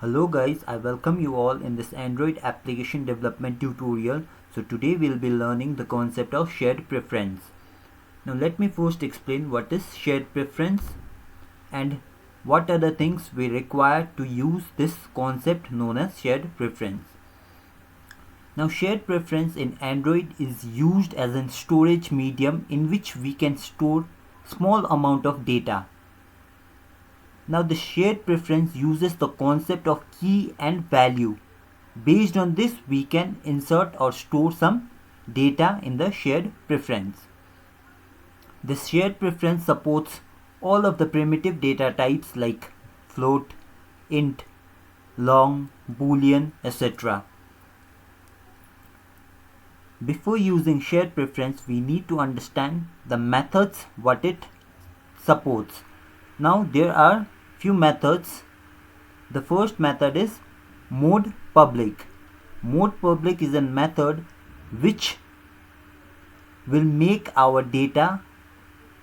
Hello guys, I welcome you all in this Android application development tutorial. So today we'll be learning the concept of shared preference. Now let me first explain what is shared preference and what are the things we require to use this concept known as shared preference. Now shared preference in Android is used as a storage medium in which we can store small amount of data. Now the shared preference uses the concept of key and value. Based on this, we can insert or store some data in the shared preference. The shared preference supports all of the primitive data types like float, int, long, boolean, etc. Before using shared preference, we need to understand the methods what it supports. Now there are few methods. The first method is mode public. Mode public is a method which will make our data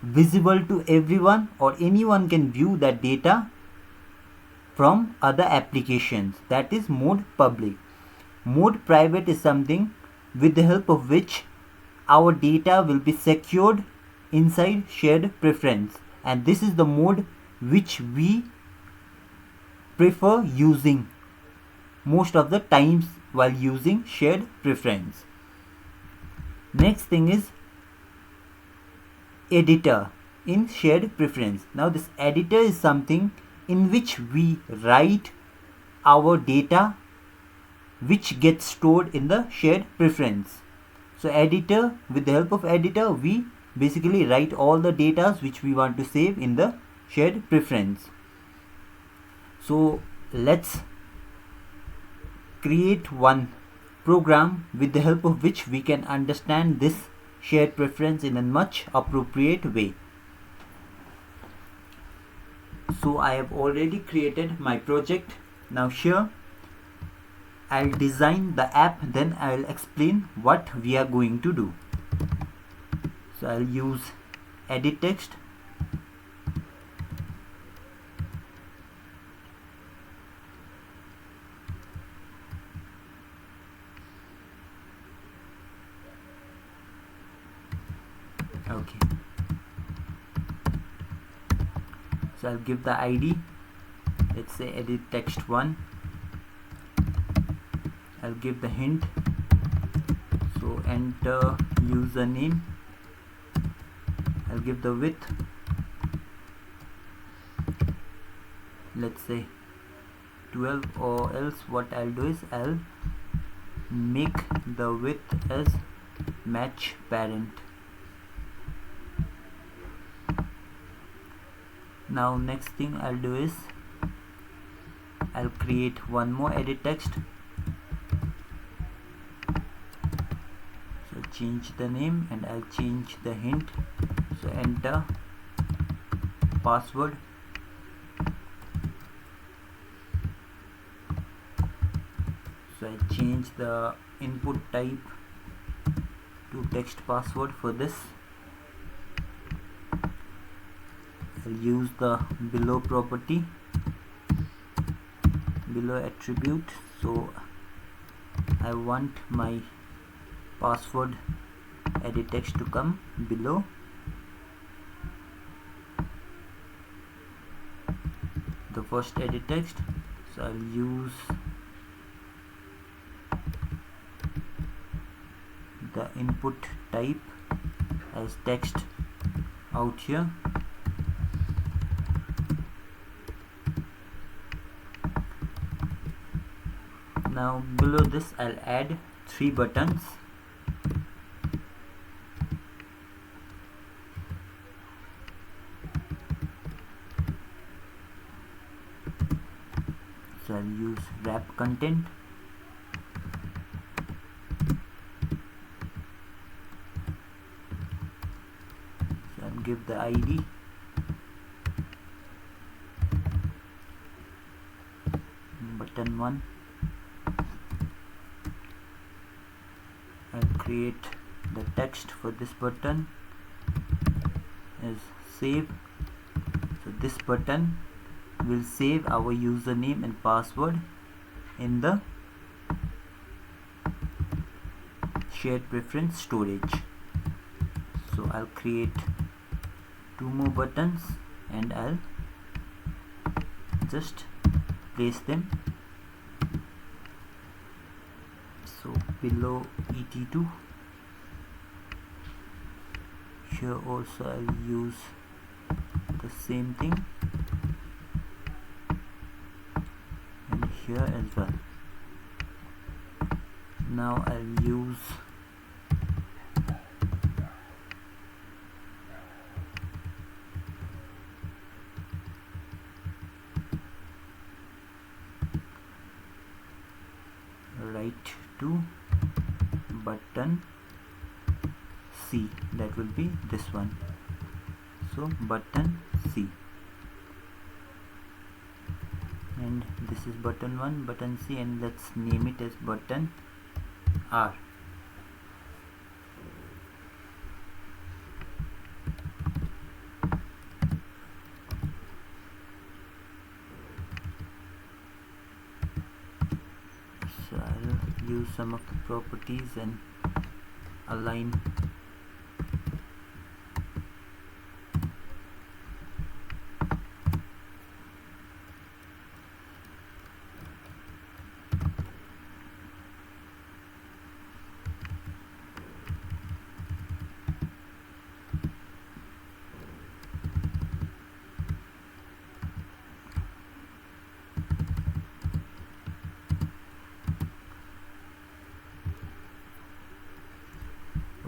visible to everyone, or anyone can view that data from other applications. That is mode public. Mode private is something with the help of which our data will be secured inside shared preference, and this is the mode which we prefer using most of the times while using shared preference. Next thing is editor in shared preference. Now this editor is something in which we write our data which gets stored in the shared preference. So editor, with the help of editor, we basically write all the data which we want to save in the shared preference. So let's create one program with the help of which we can understand this shared preference in a much appropriate way. So I have already created my project. Now here I'll design the app, then I'll explain what we are going to do. So I'll use edit text. Okay. So I'll give the ID. Let's say edit text 1. I'll give the hint. So enter username. I'll give the width. Let's say 12, or else what I'll do is I'll make the width as match parent. Now next thing I'll do is I'll create one more edit text. So change the name and I'll change the hint. So enter password. So I change the input type to text password for this. I'll use the below property, below attribute. So I want my password edit text to come below. The first edit text. So I'll use the input type as text out here. Now below this I'll add 3 buttons. So I'll use wrap content. So I'll give the ID. Button 1. I'll create the text for this button is save. So this button will save our username and password in the shared preference storage. So I'll create 2 more buttons and I'll just place them. So below ET2, here also I'll use the same thing, and here as well. Now I'll use write to button C, that will be this one. So button C, and this is button 1, button C, and let's name it as button R. So I'll use some of the properties and align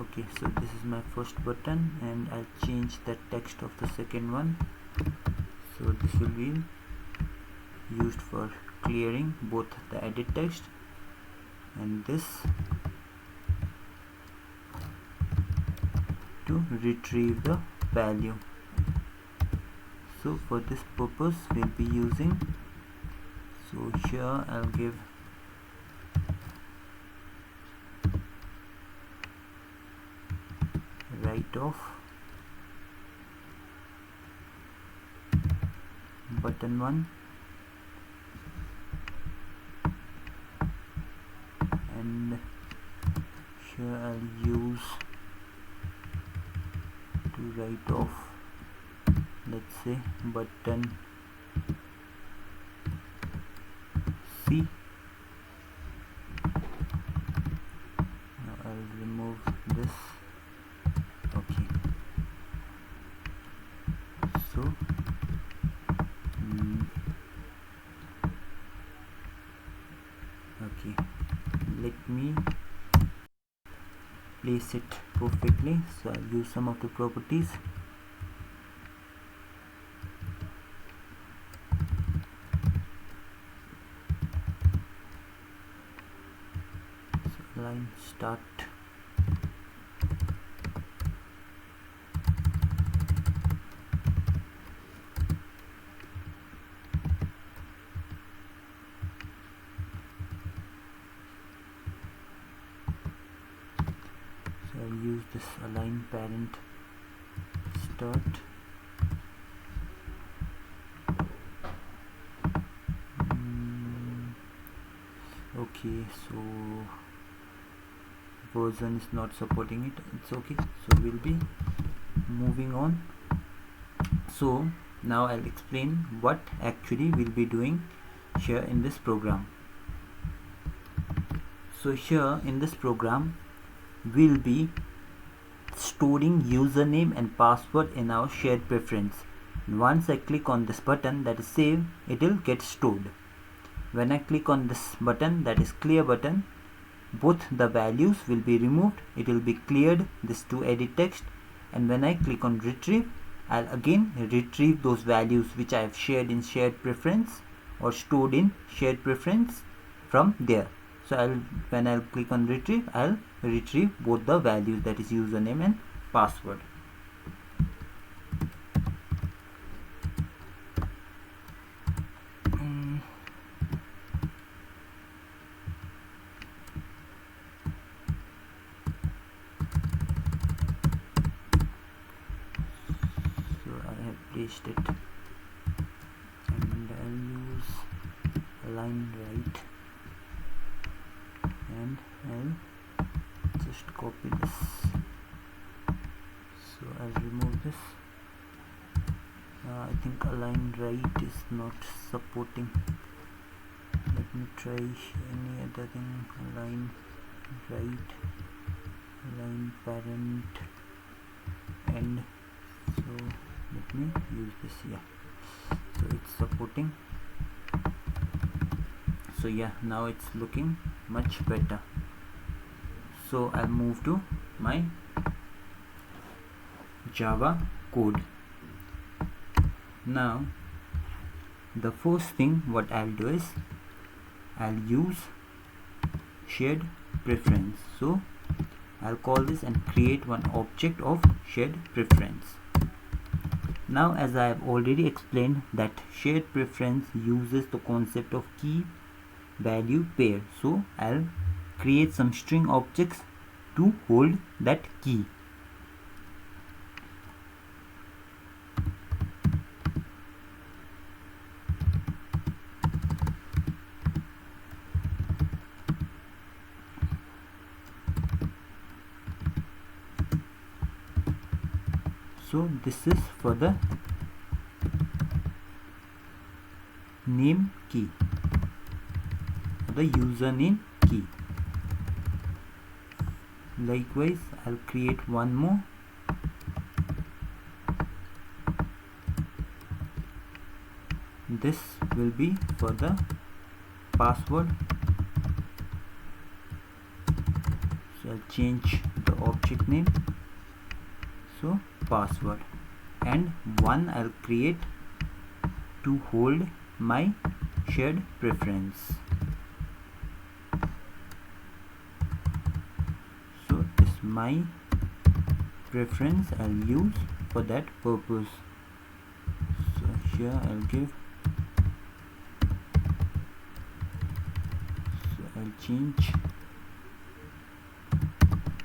okay. So this is my first button, and I'll change the text of the second one. So this will be used for clearing both the edit text and this to retrieve the value. So for this purpose we'll be using, so here I'll give write off button 1, and here I'll use to write off, let's say button C. Now I'll remove this. Okay, so okay, let me place it perfectly. So I'll use some of the properties. So line start, so I'll use this align parent start. Okay, so version is not supporting it, it's okay, so we'll be moving on. So now I'll explain what actually we'll be doing here in this program. So here in this program we'll be storing username and password in our shared preference. Once I click on this button, that is save, it will get stored. When I click on this button, that is clear button, both the values will be removed, it will be cleared, this to edit text, and when I click on retrieve, I'll again retrieve those values which I have shared in shared preference or stored in shared preference from there. So when I'll click on retrieve, I'll retrieve both the values, that is username and password. So I have placed it, and align right, and I'll just copy this. So I'll remove this. I think align right is not supporting. Let me try any other thing. Align right, align parent, end. So let me use this here. So it's supporting. So yeah, now it's looking much better. So I'll move to my Java code. Now the first thing what I'll do is I'll use shared preference. So I'll call this and create one object of shared preference. Now, as I have already explained, that shared preference uses the concept of key value pair. So I'll create some string objects to hold that key. So this is for the name key, the username key. Likewise, I'll create one more. This will be for the password. So I'll change the object name. So password, and one I'll create to hold my shared preference. So this my preference I'll use for that purpose. So here I'll give, so I'll change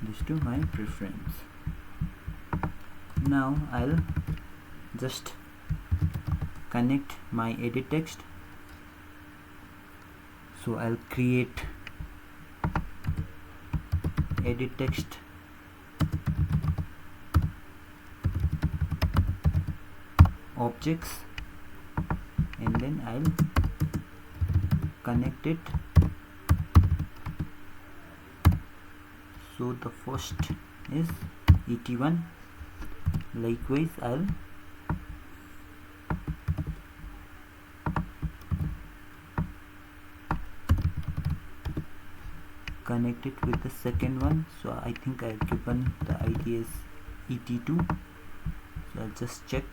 this to my preference. Now I'll just connect my edit text. So I'll create edit text objects, and then I'll connect it. So the first is et1. Likewise, I'll connect it with the second one. So I think I've given the ID as et2. So I'll just check.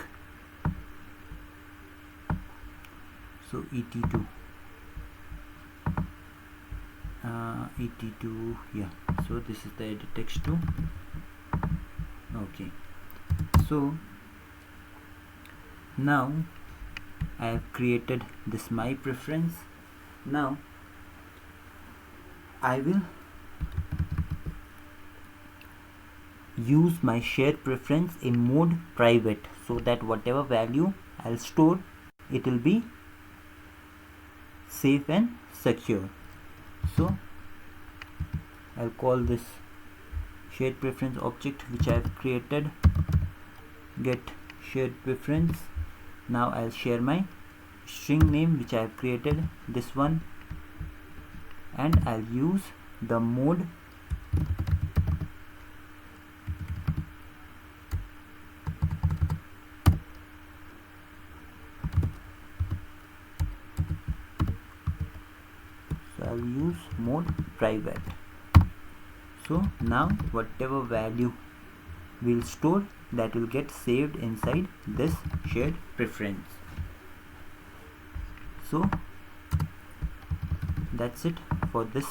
So et2, et2, yeah. So this is the edit text 2. Okay. So now I have created this my preference. Now I will use my shared preference in mode private, so that whatever value I'll store, it will be safe and secure. So I'll call this shared preference object which I have created get shared preference. Now I'll share my string name which I have created, this one, and I'll use the mode I'll use mode private. So now whatever value we'll store, that will get saved inside this shared preference. So that's it for this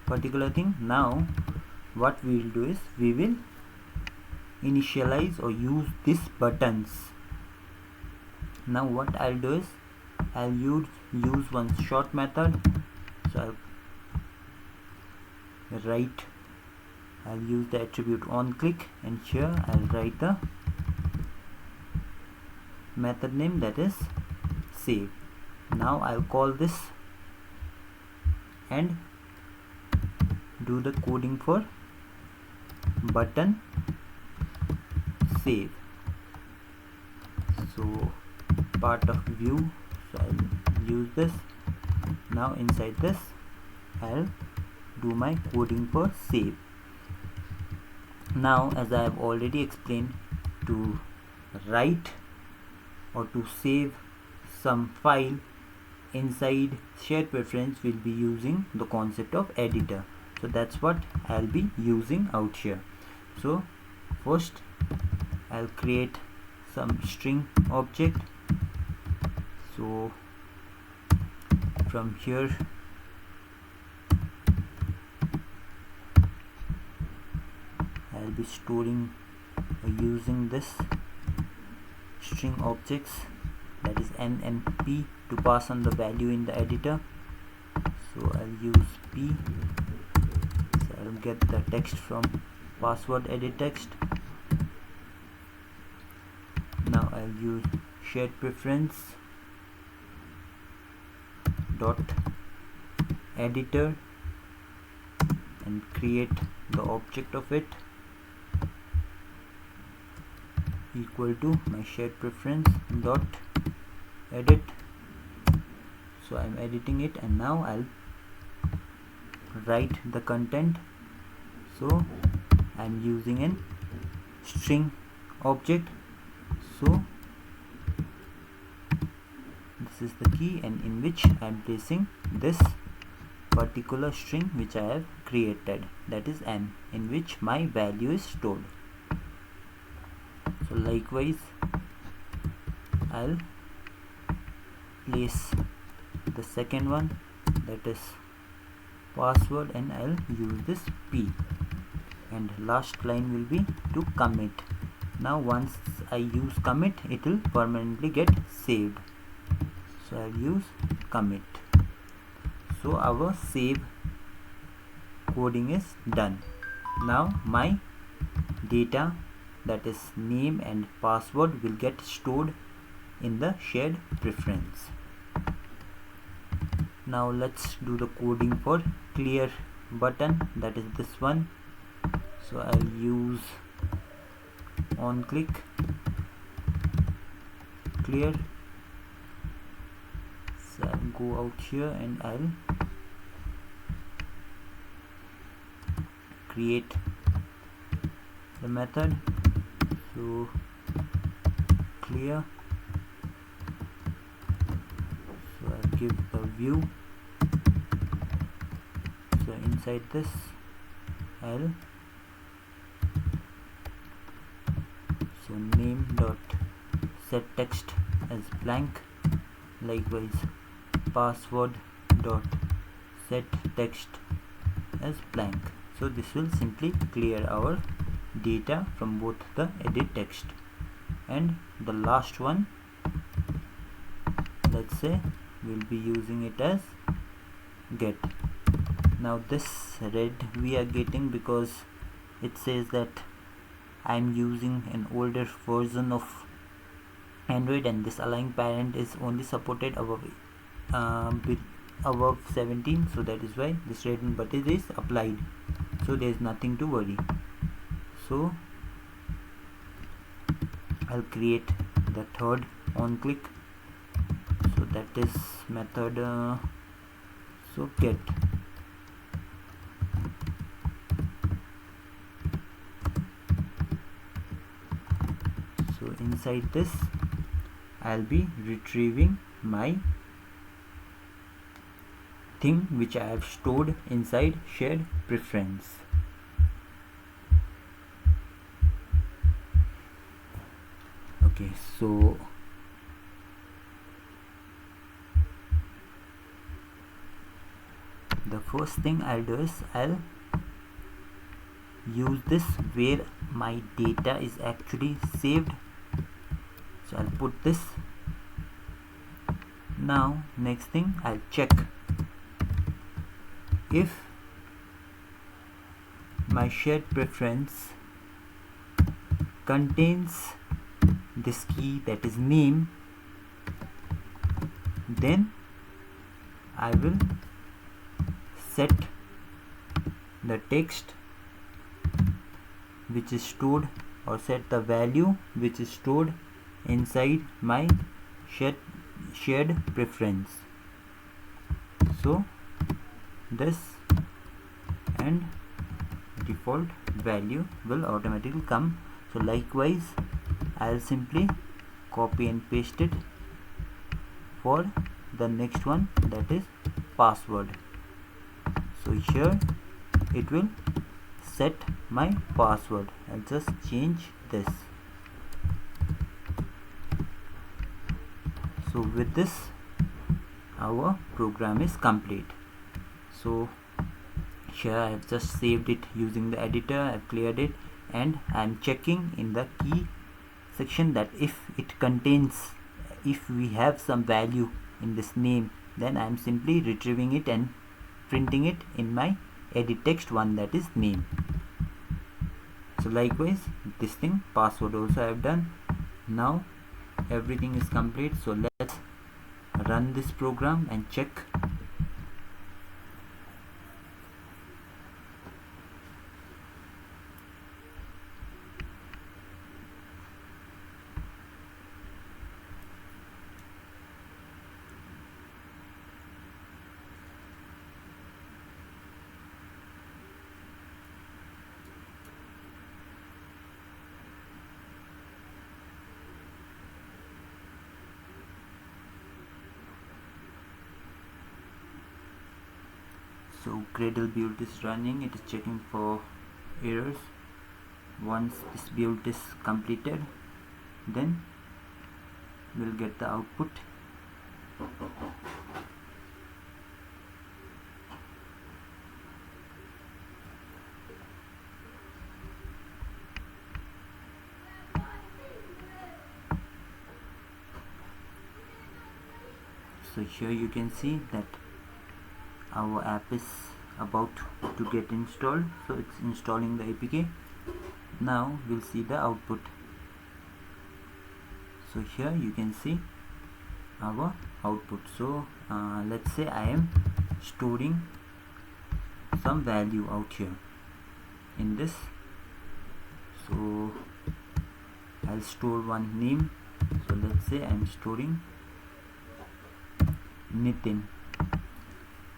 particular thing. Now what we will do is we will initialize or use these buttons. Now what I'll do is I'll use one short method. So I'll use the attribute onClick, and here I'll write the method name, that is save. Now I'll call this and do the coding for button save. So part of view, so I'll use this. Now inside this I'll do my coding for save. Now, as I have already explained, to write or to save some file inside shared preference, we'll be using the concept of editor. So that's what I'll be using out here. So first I'll create some string object. So from here I'll be storing using this string objects, that is n and p, to pass on the value in the editor. So I'll use p, so I'll get the text from password edit text. Now I'll use shared preference dot editor and create the object of it equal to my shared preference dot edit. So I'm editing it, and now I'll write the content. So I'm using an string object. So this is the key, and in which I'm placing this particular string which I have created, that is n, in which my value is stored. So likewise I'll place the second one, that is password, and I'll use this p, and last line will be to commit. Now once I use commit, it will permanently get saved. So I'll use commit. So our save coding is done. Now my data, that is name and password, will get stored in the shared preference. Now let's do the coding for clear button, that is this one. So I'll use on click clear. So I'll go out here and I'll create the method. So clear, so I'll give a view. So inside this I'll name dot set text as blank, likewise password dot set text as blank. So this will simply clear our data from both the edit text. And the last one, let's say we'll be using it as get. Now this red we are getting because it says that I'm using an older version of Android, and this align parent is only supported above 17, so that is why this red button is applied. So there is nothing to worry. So I'll create the third on click. So that is method so get. So inside this I'll be retrieving my thing which I have stored inside shared preference. Okay, so the first thing I'll do is I'll use this where my data is actually saved. So I'll put this. Now next thing, I'll check if my shared preference contains this key, that is name, then I will set the text which is stored, or set the value which is stored inside my shared preference. So this and default value will automatically come. So likewise I'll simply copy and paste it for the next one, that is password. So here it will set my password. I'll just change this. So with this our program is complete. So here I have just saved it using the editor. I've cleared it and I'm checking in the key section that if we have some value in this name, then I'm simply retrieving it and printing it in my edit text one, that is name. So likewise this thing, password also I have done. Now everything is complete. So let's run this program and check. So Gradle build is running, it is checking for errors. Once this build is completed, then we'll get the output. So here you can see that our app is about to get installed. So it's installing the APK. Now we'll see the output. So here you can see our output. So let's say I am storing some value out here in this. So I'll store one name. So let's say I'm storing Nitin,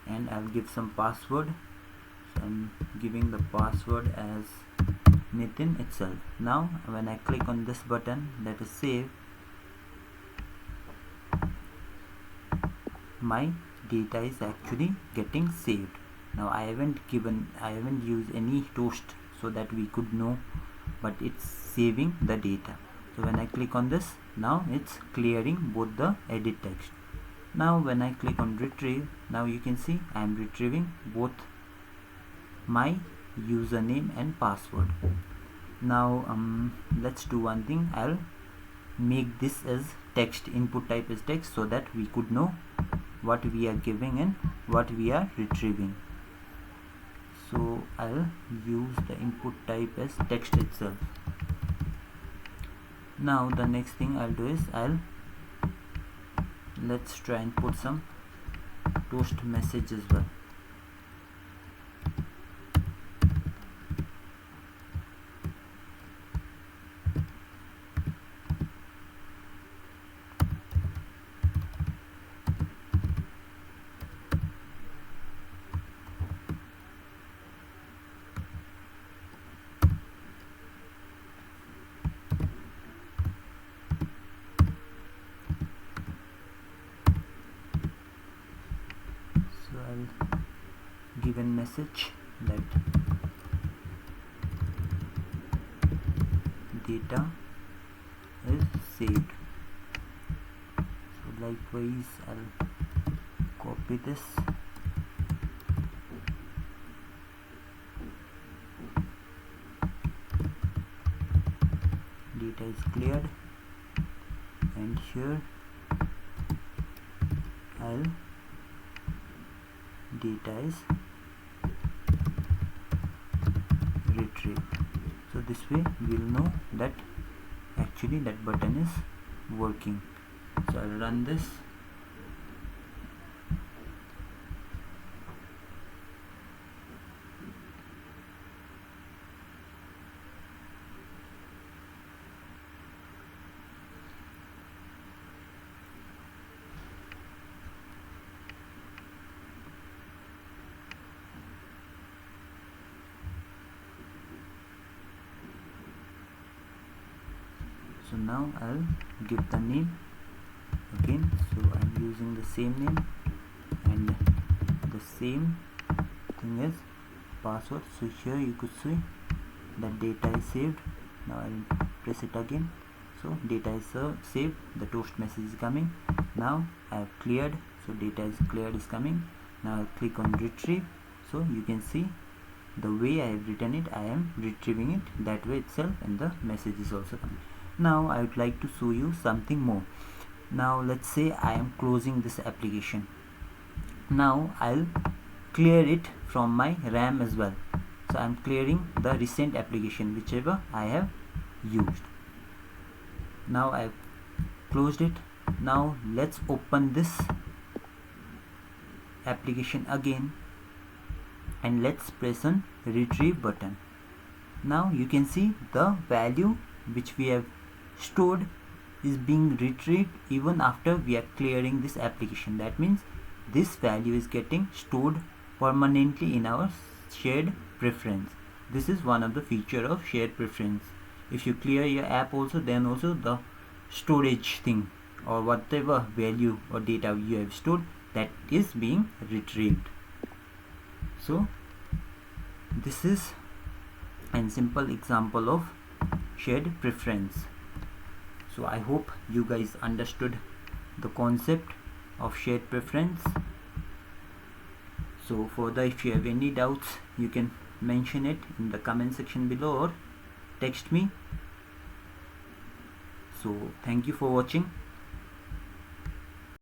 and I'll give some password. So I'm giving the password as Nitin itself. Now when I click on this button, that is save, my data is actually getting saved. Now I haven't used any toast so that we could know, but it's saving the data. So when I click on this, now it's clearing both the edit text. Now when I click on retrieve, now you can see I am retrieving both my username and password. Now let's do one thing. I'll make this as text, input type as text, so that we could know what we are giving and what we are retrieving. So I'll use the input type as text itself. Now the next thing I'll do is let's try and put some toast message as well. Given message that data is saved. So likewise I'll copy this, data is cleared, and here I'll data is retrieve. So this way we'll know that actually that button is working. So I'll run this. now I'll give the name again. So I'm using the same name and the same thing as password. So here you could see that data is saved. Now I'll press it again. So data is saved, the toast message is coming. Now I have cleared, so data is cleared is coming. Now I'll click on retrieve. So you can see the way I have written it, I am retrieving it that way itself, and the message is also coming. Now I would like to show you something more. Now let's say I am closing this application. Now I'll clear it from my RAM as well. So I'm clearing the recent application whichever I have used. Now I've closed it. Now let's open this application again and let's press on retrieve button. Now you can see the value which we have stored is being retrieved even after we are clearing this application. That means this value is getting stored permanently in our shared preference. This is one of the feature of shared preference. If you clear your app also, then also the storage thing or whatever value or data you have stored, that is being retrieved. So this is a simple example of shared preference. So I hope you guys understood the concept of shared preference. So further, if you have any doubts, you can mention it in the comment section below or text me. So thank you for watching.